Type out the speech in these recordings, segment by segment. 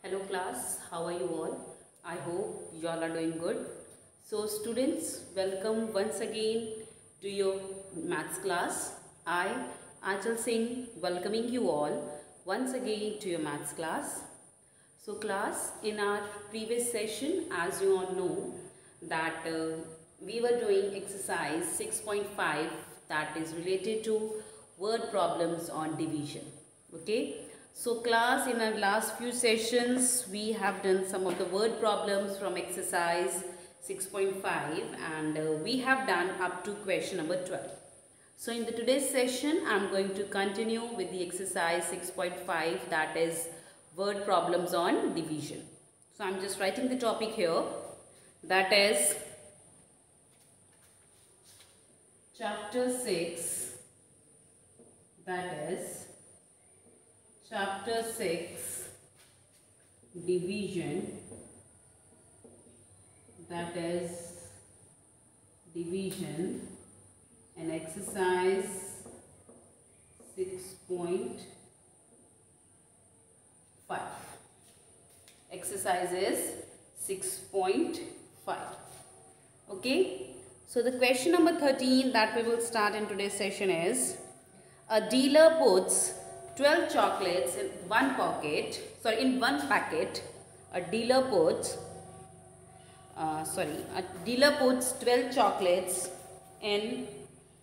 Hello class, how are you all? I hope you all are doing good. So students, welcome once again to your maths class. I, Achal Singh, welcoming you all once again to your maths class. So class, in our previous session, as you all know, that we were doing exercise 6.5 that is related to word problems on division. Okay. So class, in our last few sessions, we have done some of the word problems from exercise 6.5 and we have done up to question number 12. So in the today's session, I am going to continue with the exercise 6.5 that is word problems on division. So I am just writing the topic here, that is chapter 6, that is chapter 6 division, that is division, and exercise 6.5. Exercise is 6.5. Okay. So the question number 13 that we will start in today's session is, a dealer puts 12 chocolates in one packet. A dealer puts 12 chocolates in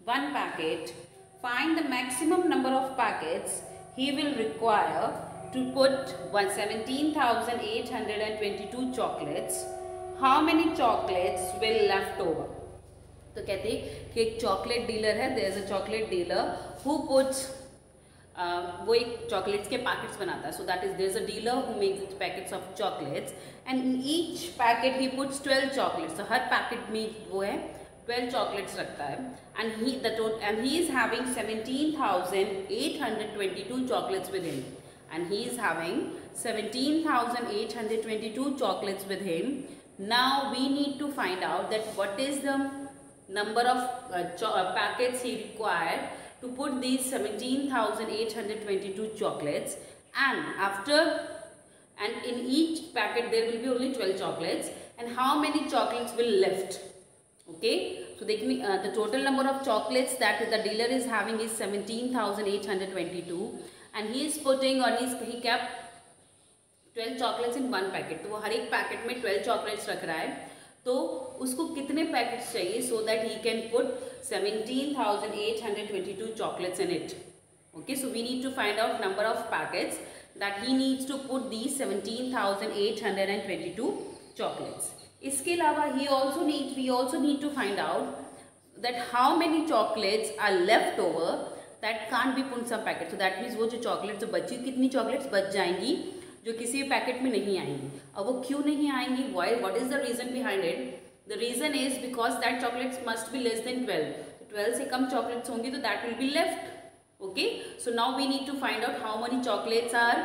one packet. Find the maximum number of packets he will require to put 17,822 chocolates. How many chocolates will left over? तो कहते हैं कि एक chocolate dealer है, there is a chocolate dealer who puts वो एक chocolates के packets बनाता है. So that is there is a dealer who makes packets of chocolates and in each packet he puts 12 chocolates. तो हर पैकेट में वो है 12 चॉकलेट्स रखता है and he is having 17,822 chocolates with him. And he is having 17,822 chocolates with him. Now we need to find out that what is the number of packets he required to put these 17,822 chocolates, and in each packet there will be only 12 chocolates, and how many chocolates will left. Okay, so the total number of chocolates that the dealer is having is 17,822 and he is putting on he kept 12 chocolates in one packet. तो वो हर एक packet में 12 chocolates रख रहा है. तो उसको कितने पैकेट्स चाहिए so that he can put 17,822 chocolates in it. Okay, so we need to find out number of packets that he needs to put these 17,822 chocolates. इसके अलावा we also need to find out that how many chocolates are left over that can't be put in some packet. So that means वो जो chocolates जो बची, कितनी chocolates बच जाएंगी जो किसी भी पैकेट में नहीं आएंगी. अब वो क्यों नहीं आएंगी? Why? What is the reason behind it? The reason is because that chocolates must be less than 12. तो 12 से कम चॉकलेट्स होंगी तो that will be left. Okay. So now we need to find out how many chocolates are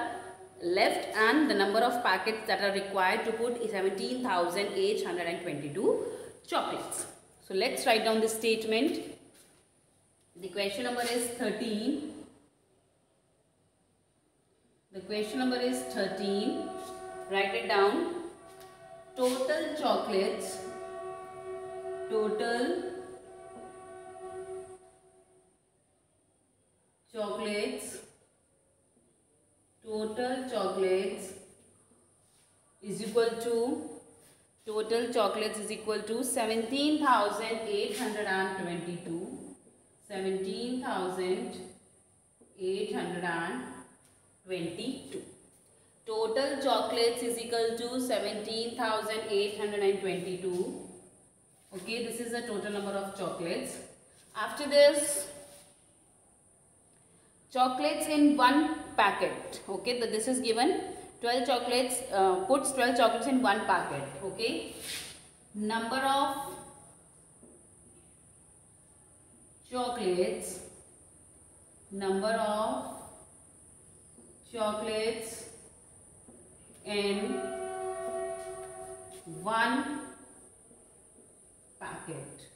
left and the number of packets that are required to put 17,822 chocolates. So let's write down this statement. The question number is 13. The question number is 13. Write it down. Total chocolates. Total chocolates is equal to 17,822. 17,822. Total chocolates is equal to 17,822. Okay, this is the total number of chocolates. After this, chocolates in one packet. Okay, this is given 12 chocolates, puts 12 chocolates in one packet. Okay, number of chocolates in one packet.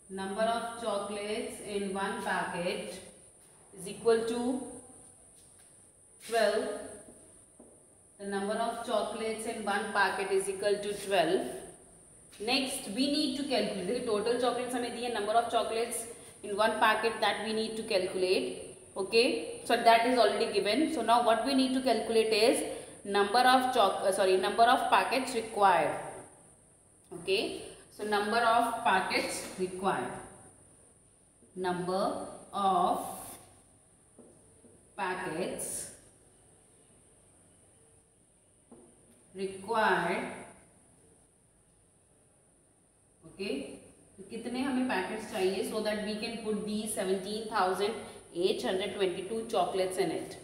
Number of chocolates in one packet is equal to 12. the number of chocolates in one packet is equal to 12. Next we need to calculate the total chocolates हमें दिए, number of chocolates in one packet that we need to calculate. Okay, so that is already given. So now what we need to calculate is number of packets required. Okay, so number of packets required. Number of packets required. Okay, तो कितने हमें packets चाहिए so that we can put these 17,822 chocolates in it.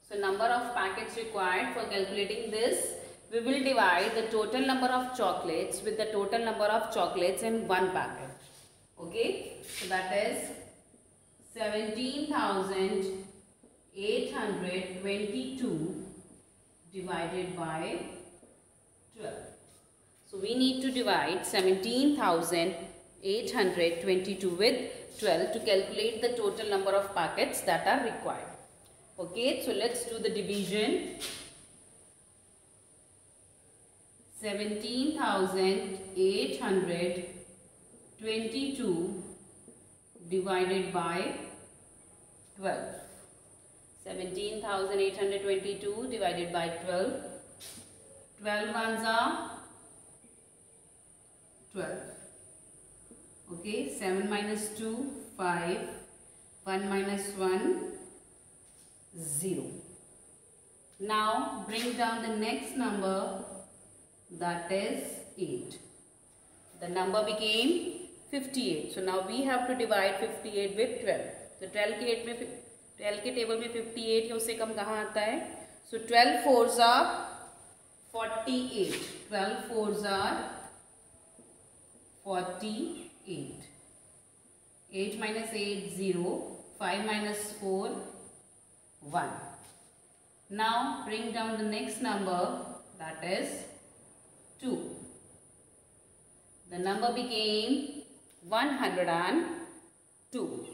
So number of packets required. For calculating this, we will divide the total number of chocolates with the total number of chocolates in one packet. Okay, so that is 17,822 divided by 12. So we need to divide 17,822 with 12 to calculate the total number of packets that are required. Okay, so let's do the division. 17,822 divided by 12. 17,822 divided by 12. 12 ones are 12. Okay, 7 minus 2, 5. 1 minus 1, 0. Now bring down the next number, that is 8. The number became 58. So now we have to divide 58 with 12. So 12 के table में 58 है, उससे कम कहाँ आता है? So 12 fours are 48. 12 fours are 48. 8 minus 8, 0. 5 minus 4, 1. Now bring down the next number, that is 2. The number became 102.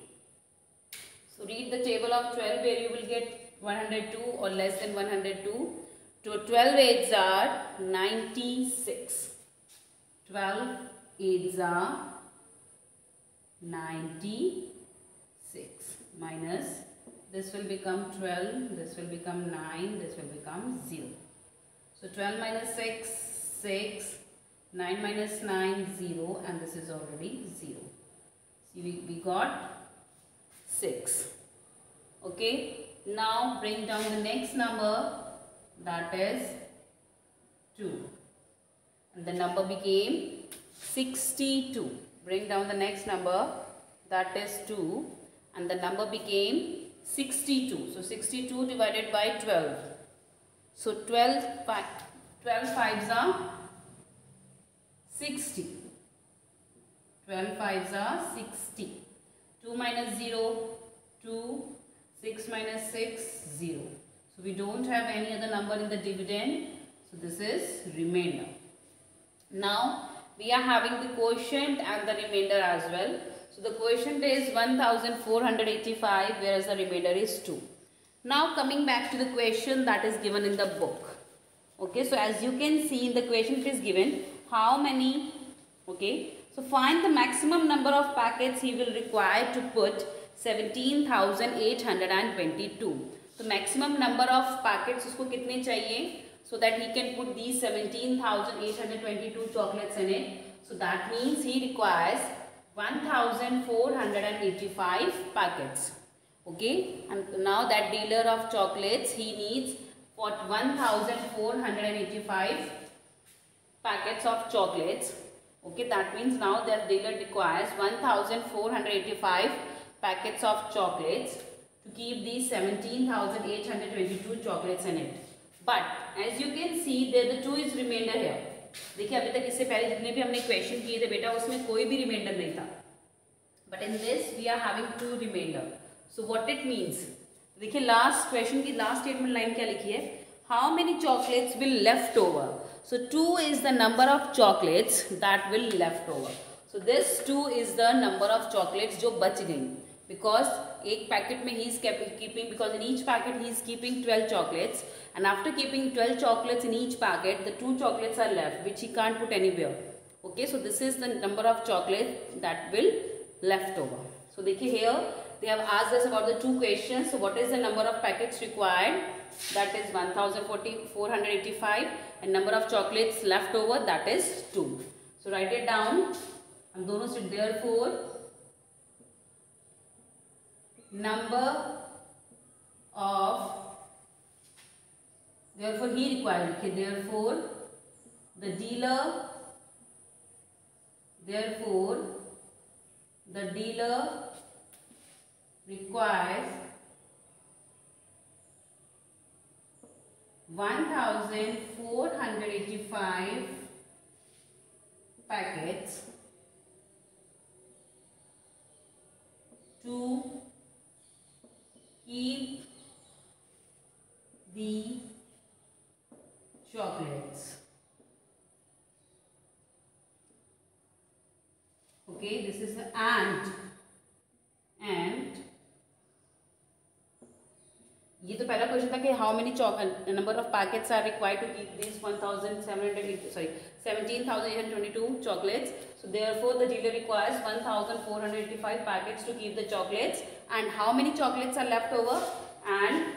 So read the table of 12 where you will get 102 or less than 102. So 12 eights are 96. 12 eights are 96 minus this will become 12, this will become 9, this will become 0. So 12 minus 6, 6, 9 minus 9, 0, and this is already 0. See, we got 6. Okay, now bring down the next number, that is 2. And the number became 62. Bring down the next number, that is 2, and the number became 62. So 62 divided by 12. So 12 fives are 60. 12 fives are 60. 2 minus 0, 2. 6 minus 6, 0. So we don't have any other number in the dividend. So this is remainder. Now we are having the quotient and the remainder as well. So the quotient is 1485, whereas the remainder is 2. Now coming back to the question that is given in the book. Okay, so as you can see in the question it is given how many. Okay, so find the maximum number of packets he will require to put 17,822. तो maximum number of packets उसको कितने चाहिए so that he can put these 17,822 chocolates in it. So that means he requires 1,485 packets. Okay, and now that dealer of chocolates, he needs 1,485 packets of chocolates. Okay, that means now that dealer requires 1,485 packets of chocolates to keep these 17,822 chocolates in it. But as you can see, there the 2 is remainder here. देखिए अभी तक इससे पहले जितने भी हमने question किए थे बेटा उसमें कोई भी रिमाइंडर नहीं था. But in this we are having 2 remainder. So what it means? देखिए लास्ट क्वेश्चन की लास्ट स्टेटमेंट लाइन क्या लिखी है? How many chocolates will left over? So 2 is the number of chocolates that will left over. So this 2 is the number of chocolates जो बच गई. because एक packet में he is keeping, because in each packet he is keeping 12 chocolates, and after keeping 12 chocolates in each packet, the 2 chocolates are left which he can't put anywhere. Okay, so this is the number of chocolates that will left over. So देखिए here they have asked us about the 2 questions. So what is the number of packets required? That is 1485, and number of chocolates left over, that is 2. So write it down. हम दोनों से therefore number of, therefore he required, okay, therefore the dealer, therefore the dealer requires 1485 packets to keep the chocolates. Okay, this is the and ये तो पहला question था कि how many number of packets are required to keep this 17,822 chocolates. So therefore the dealer requires 1485 packets to keep the chocolates. And how many chocolates are left over? And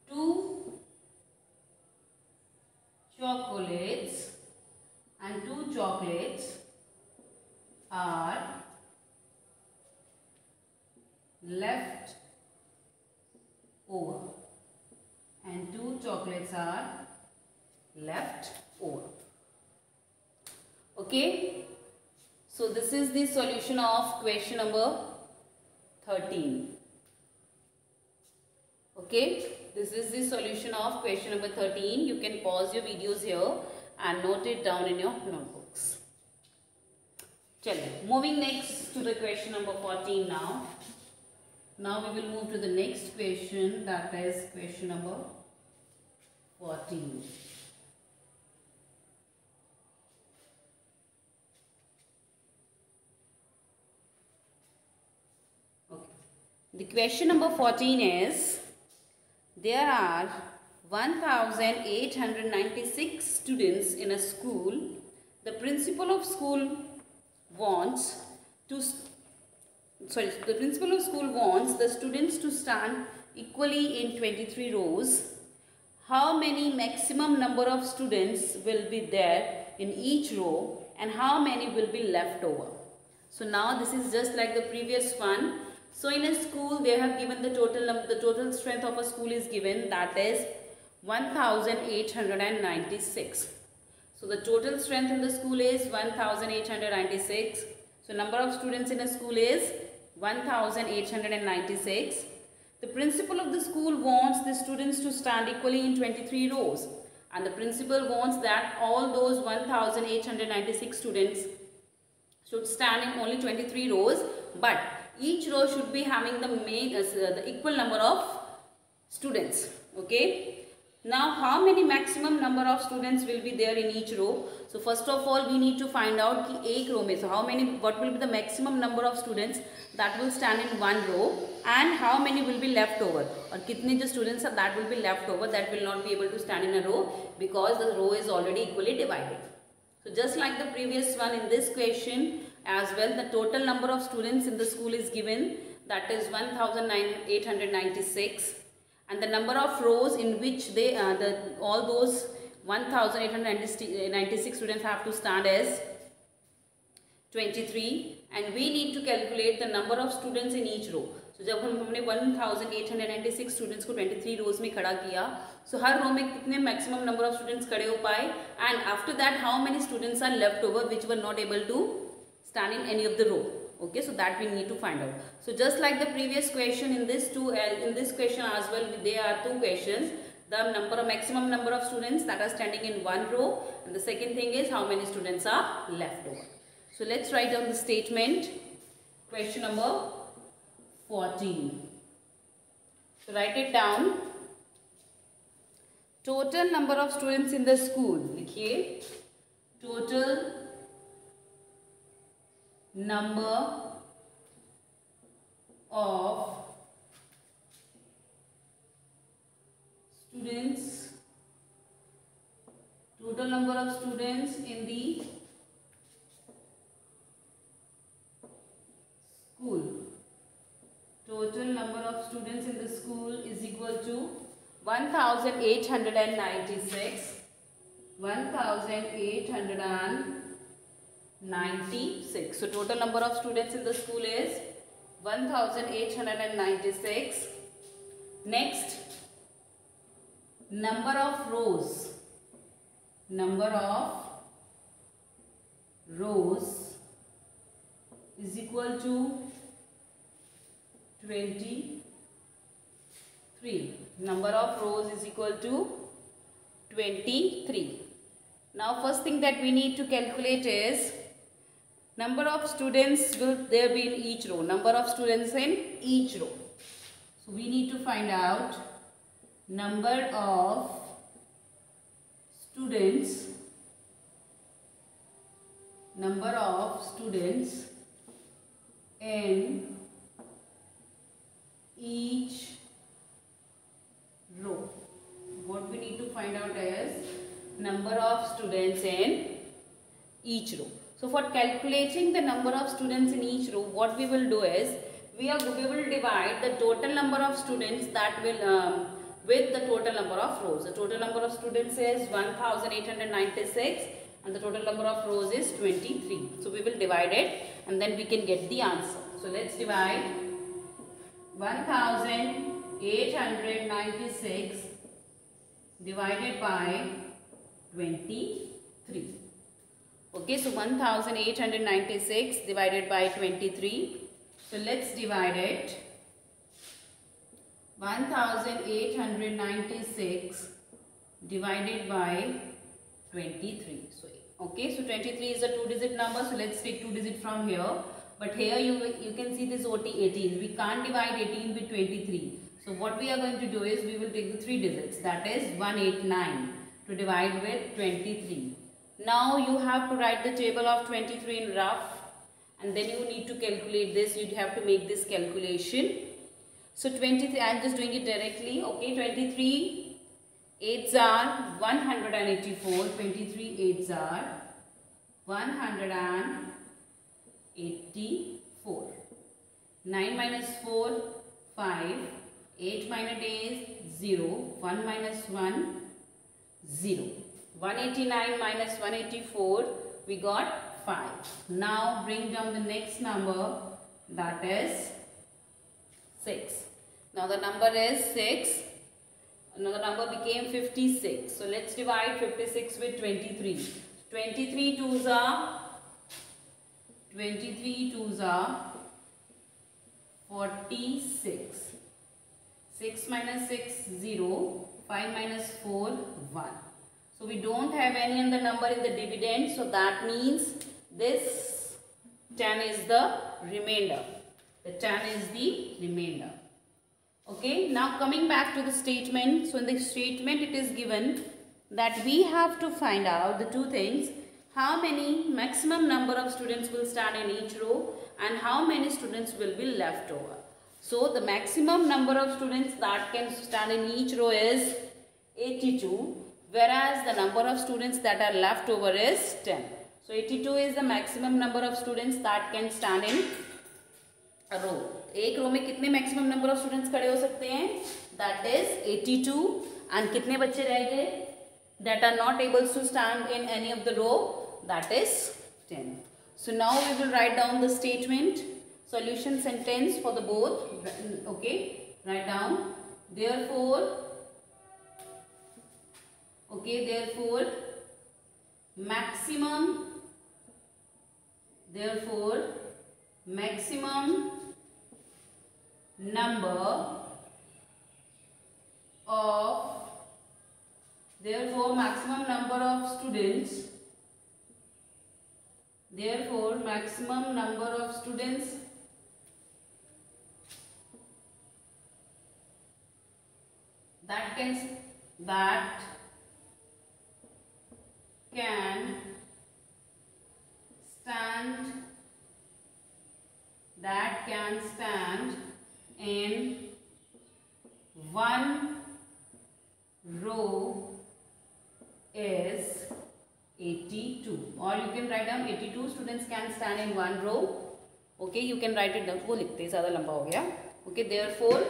2 chocolates are left over, and 2 chocolates are left over. Okay, so this is the solution of question number 13. Okay, this is the solution of question number 13. You can pause your videos here and note it down in your notebooks. Chalo, moving next to the question number 14 now. Now we will move to the next question, that is question number 14. Okay. The question number 14 is, there are 1,896 students in a school. The principal of school wants the students to stand equally in 23 rows. How many maximum number of students will be there in each row, and how many will be left over? So now this is just like the previous one. So in a school they have given the total strength of a school is given, that is 1,896. So the total strength in the school is 1,896. So number of students in a school is 1,896. The principal of the school wants the students to stand equally in 23 rows, and the principal wants that all those 1,896 students should stand in only 23 rows, but each row should be having the equal number of students. Okay, now how many maximum number of students will be there in each row? So first of all we need to find out कि एक row में, so what will be the maximum number of students that will stand in one row, and how many will be left over, और कितने जो students are that will be left over, that will not be able to stand in a row because the row is already equally divided. So just like the previous one, in this question as well, the total number of students in the school is given, that is 1,896, and the number of rows in which they all those 1,896 students have to stand as 23, and we need to calculate the number of students in each row. So जब हमने 1,896 students को 23 रोज में खड़ा किया, so हर रो में कितने maximum number of students खड़े हो पाए, and after that how many students are left over which were not able to stand in any of the row. Okay, so that we need to find out. So just like the previous question, in this question as well, there are 2 questions. The maximum number of students that are standing in one row, and the second thing is how many students are left over. So let's write down the statement. Question number 14. So write it down. Total number of students in the school. लिखिए total number of students, total number of students in the school. Total number of students in the school is equal to 1896. 1896. So total number of students in the school is 1896. Next, number of rows. Number of rows is equal to 23. Number of rows is equal to 23. Now first thing that we need to calculate is number of students will there be in each row. Number of students in each row. So we need to find out number of students in each row. What we need to find out is number of students in each row. So for calculating the number of students in each row, what we will do is we will divide the total number of students that will with the total number of rows. The total number of students is 1896 and the total number of rows is 23. So we will divide it and then we can get the answer. So let's divide 1896 divided by 23. Okay, so 1896 divided by 23. So let's divide it. 1896 divided by 23. So okay, so 23 is a 2-digit number. So let's take 2 digit from here. But here you can see this OT 18. We can't divide 18 with 23. So what we are going to do is we will take the 3 digits. That is 189 to divide with 23. Now you have to write the table of 23 in rough. And then you need to calculate this. You have to make this calculation. So 23, I am just doing it directly. Okay, 23 8s are 184. 23 8s are 184. 9 minus 4, 5. 8 minus 8, 0. 1 minus 1, 0. 189 minus 184, we got 5. Now bring down the next number, that is 6. Now the number is 6. Another number became 56. So let's divide 56 with 23. 23 twos are 46. 6 minus 6, 0. 5 minus 4, 1. So we don't have any other number in the dividend. So that means this 10 is the remainder. The 10 is the remainder. Okay, now coming back to the statement. So in the statement it is given that we have to find out the two things. How many maximum number of students will stand in each row and how many students will be left over. So the maximum number of students that can stand in each row is 82, whereas the number of students that are left over is 10. So 82 is the maximum number of students that can stand in a row. एक रो में कितने maximum number of students खड़े हो सकते हैं? That is 82. And कितने बच्चे रह गए that are not able to stand in any of the row? That is 10. So now we will write down the statement, solution sentence for the both. Okay, write down. Therefore, maximum number of students that can stand in one row is 82, or you can write down 82 students can stand in one row. Okay, you can write it down. वो लिखते हैं, ज़्यादा लंबा हो गया. Okay, therefore,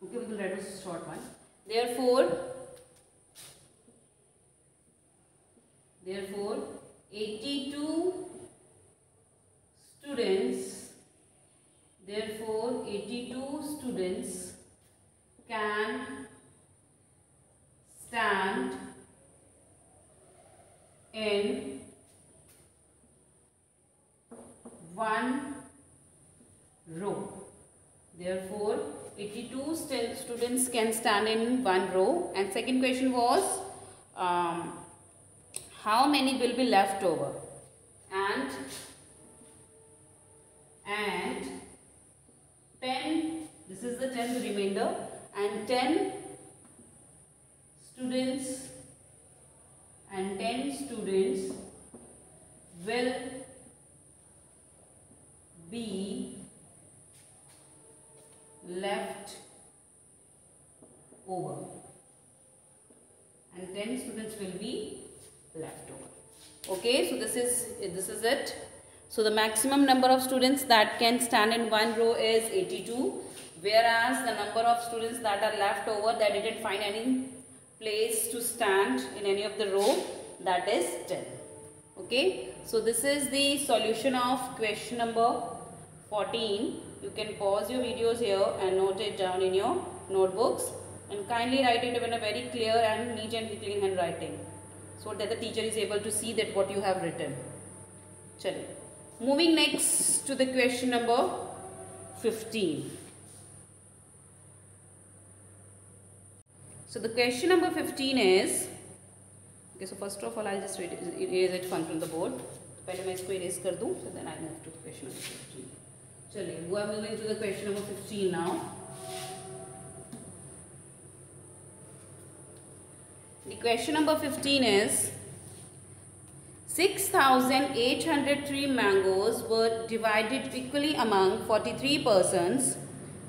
okay, we will write a short one. Therefore, 82 students can stand in one row. Therefore, 82 students can stand in one row. And second question was, how many will be left over? And 10, this is the 10th remainder, and 10 students will be left over, and 10 students will be left over. Okay, so this is it. So the maximum number of students that can stand in one row is 82, whereas the number of students that are left over, that didn't find any place to stand in any of the row, that is 10. Okay, so this is the solution of question number 14. You can pause your videos here and note it down in your notebooks, and kindly write it in a very clear and neat and clean handwriting, so that the teacher is able to see that what you have written. Chalo. Moving next to the question number 15. So the question number 15 is, okay, so first of all I'll just erase it from the board. पहले मैं इसको erase कर दूँ, so then I move to the question number 15. चलिए, we are moving to the question number 15 now. The question number 15 is, 6,803 mangoes were divided equally among 43 persons.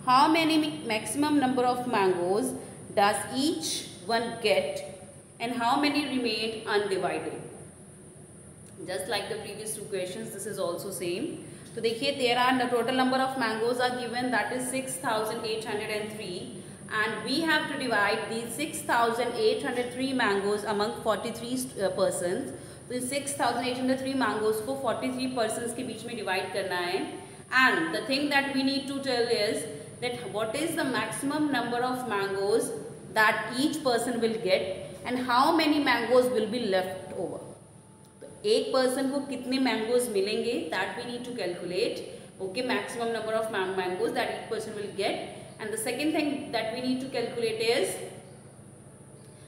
How many maximum number of mangoes does each one get, and how many remain undivided? Just like the previous two questions, this is also same. So देखिए, there are the total number of mangoes are given, that is 6,803, and we have to divide these 6,803 mangoes among 43 persons. तो 6,803 mangoes को 43 persons के बीच में divide करना है. And the thing that we need to tell is that what is the maximum number of mangoes that each person will get, and how many mangoes will be left over. तो एक person को कितने mangoes मिलेंगे, that we need to calculate. Okay, maximum number of mangoes that each person will get. And the second thing that we need to calculate is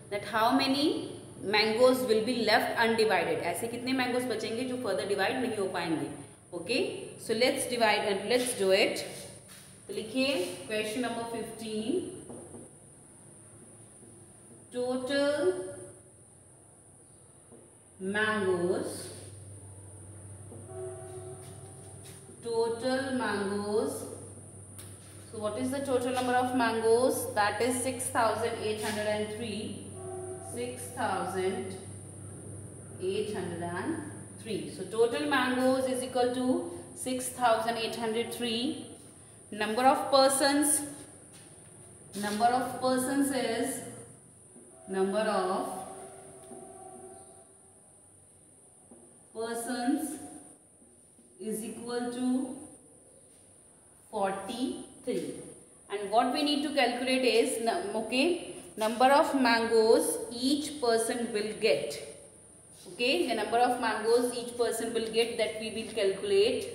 that how many mangoes will be left undivided. ऐसे कितने mangoes बचेंगे जो further divide नहीं हो पाएंगे. Okay, so let's divide and let's do it. तो लिखिए question number 15. Total mangoes. So what is the total number of mangoes? That is 6,803. 6,803. So total mangoes is equal to 6,803. Number of persons is number of persons is equal to 43. And what we need to calculate is, okay, number of mangoes each person will get. Okay, the number of mangoes each person will get, that we will calculate.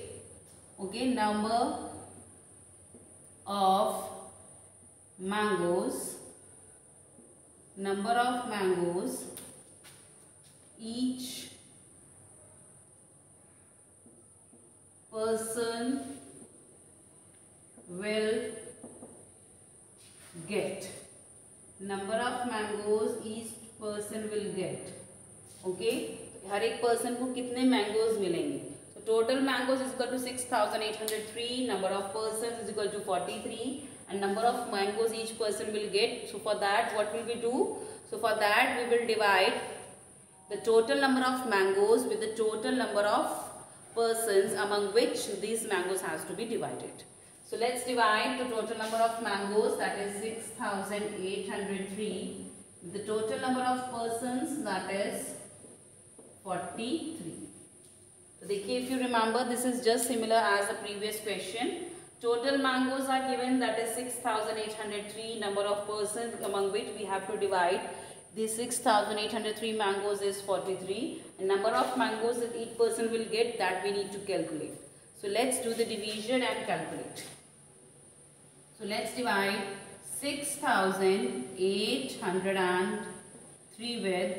Okay, number of mangoes each person will get. Number of mangoes each person will get. Okay, हर एक person को कितने mangoes मिलेंगे. So total mangoes is equal to 6,803, number of persons is equal to 43, and number of mangoes each person will get. So for that, what will we do? So for that, we will divide the total number of mangoes with the total number of persons among which these mangoes has to be divided. So let's divide the total number of mangoes, that is 6,803, with the total number of persons, that is 43. So देखिए, if you remember, this is just similar as the previous question. Total mangoes are given, that is 6,803, number of persons among which we have to divide. The 6,803 mangoes is 43, and number of mangoes that each person will get, that we need to calculate. So let's do the division and calculate. So let's divide 6,803 with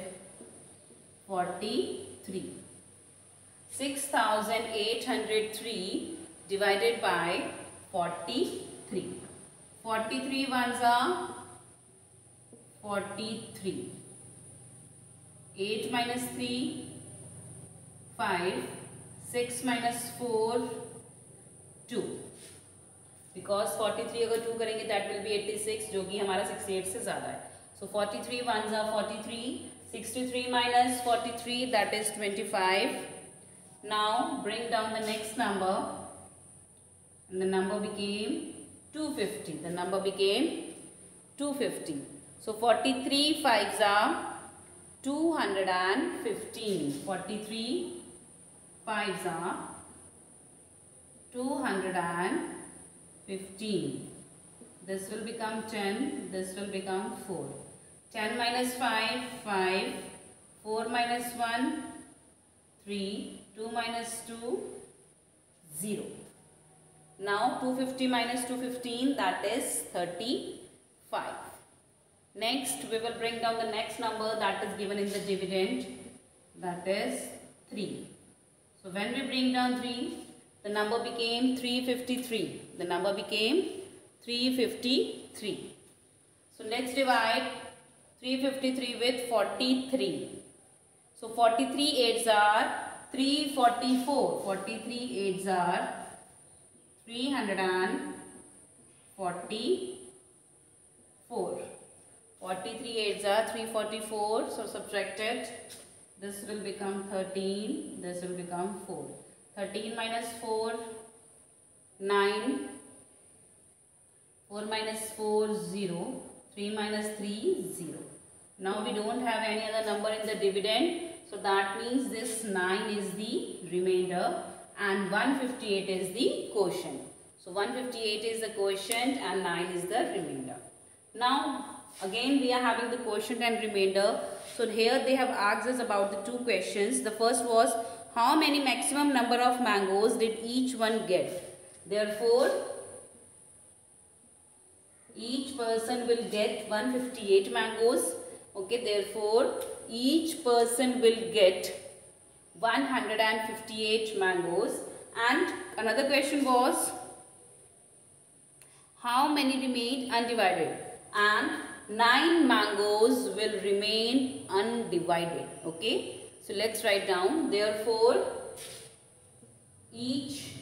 43. 6,803 divided by 43. 43 ones are 43. 8 minus 3, 5. 6 minus 4, 2. Because 43 अगर 2 करेंगे, that will be 86, जो कि हमारा 68 से ज़्यादा है. So 43 ones are 43. 63 minus 43, that is 25. Now bring down the next number, and the number became 250. The number became 250. So 43 fives are 215. 43 fives are 215. This will become 10. This will become 4. 10 minus 5, 5. 4 minus 1, 3. 2 minus 2, 0. Now 250 minus 215, that is 35. Next, we will bring down the next number that is given in the dividend, that is 3. So when we bring down 3, the number became 353. The number became 353. So let's divide 353 with 43. So 43 eights are 344. 43 eights are 344. 43 eights are 344. So subtracted. This will become 13. This will become 4. 13 minus 4, 9. 4 minus 4, 0. 3 minus 3, 0. Now we don't have any other number in the dividend. So that means this 9 is the remainder and 158 is the quotient. So 158 is the quotient and 9 is the remainder. Now again we are having the quotient and remainder. So here they have asked us about the two questions. The first was, how many maximum number of mangoes did each one get? Therefore, each person will get 158 mangoes. Okay, therefore each person will get 158 mangoes. And another question was, how many remained undivided? And 9 mangoes will remain undivided. Okay, so let's write down. Therefore each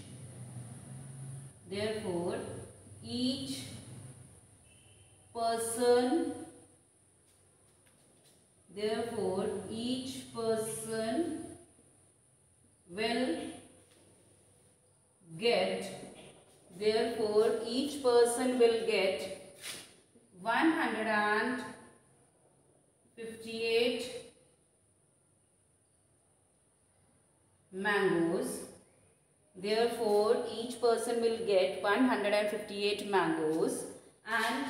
person will get 158 mangoes. Therefore each person will get 158 mangoes and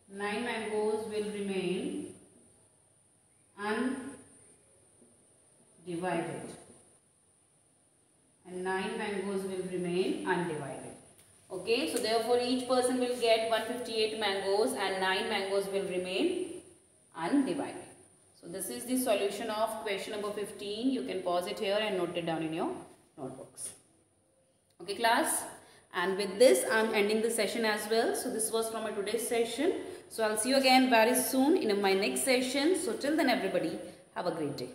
9 mangoes will remain undivided. And 9 mangoes will remain undivided. Okay, so therefore each person will get 158 mangoes and 9 mangoes will remain undivided. So this is the solution of question number 15. You can pause it here and note it down in your notebooks. Okay class, and with this I am ending the session as well. So this was from my today's session. So I'll see you again very soon in my next session. So till then everybody, have a great day.